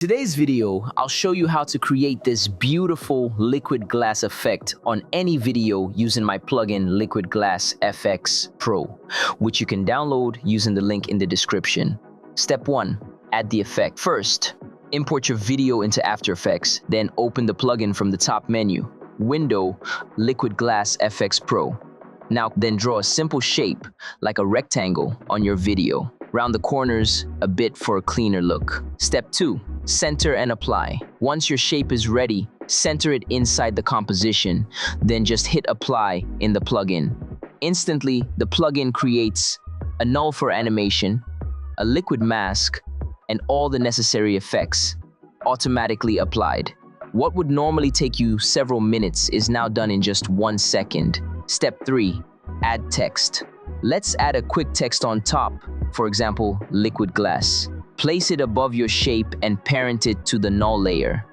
Today's video, I'll show you how to create this beautiful liquid glass effect on any video using my plugin LiquidGlass FX Pro, which you can download using the link in the description. Step 1. Add the effect. First, import your video into After Effects, then open the plugin from the top menu. Window, LiquidGlass FX Pro. Now, then draw a simple shape, like a rectangle, on your video. Round the corners a bit for a cleaner look. Step 2. Center and apply. Once your shape is ready, center it inside the composition, then just hit apply in the plugin. Instantly, the plugin creates a null for animation, a liquid mask, and all the necessary effects automatically applied. What would normally take you several minutes is now done in just 1 second. Step 3. Add text. Let's add a quick text on top, for example, liquid glass. Place it above your shape and parent it to the null layer.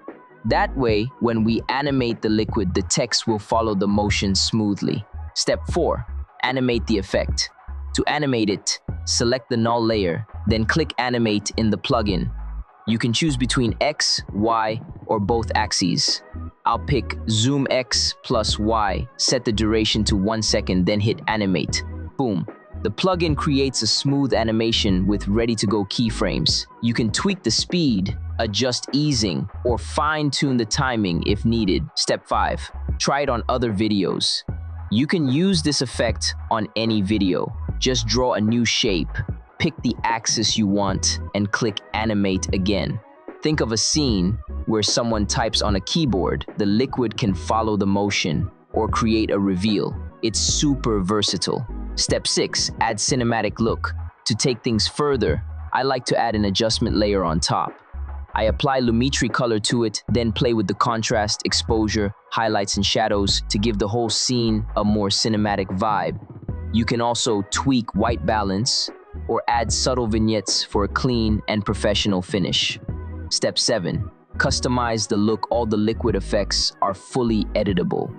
That way, when we animate the liquid, the text will follow the motion smoothly. Step 4. Animate the effect. To animate it, select the null layer, then click Animate in the plugin. You can choose between X, Y, or both axes. I'll pick Zoom X plus Y, set the duration to 1 second, then hit Animate. Boom. The plugin creates a smooth animation with ready-to-go keyframes. You can tweak the speed, adjust easing, or fine-tune the timing if needed. Step 5. Try it on other videos. You can use this effect on any video. Just draw a new shape, pick the axis you want, and click Animate again. Think of a scene where someone types on a keyboard. The liquid can follow the motion or create a reveal. It's super versatile. Step 6. Add cinematic look. To take things further, I like to add an adjustment layer on top. I apply Lumetri color to it, then play with the contrast, exposure, highlights, and shadows to give the whole scene a more cinematic vibe. You can also tweak white balance or add subtle vignettes for a clean and professional finish. Step 7. Customize the look. All the liquid effects are fully editable.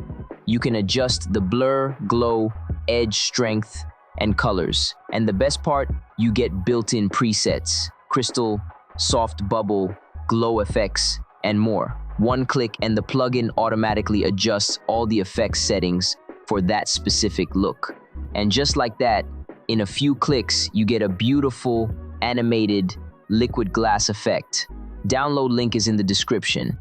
You can adjust the blur, glow, edge strength, and colors. And the best part, you get built-in presets, crystal, soft bubble, glow effects, and more. One click and the plugin automatically adjusts all the effects settings for that specific look. And just like that, in a few clicks, you get a beautiful, animated liquid glass effect. Download link is in the description.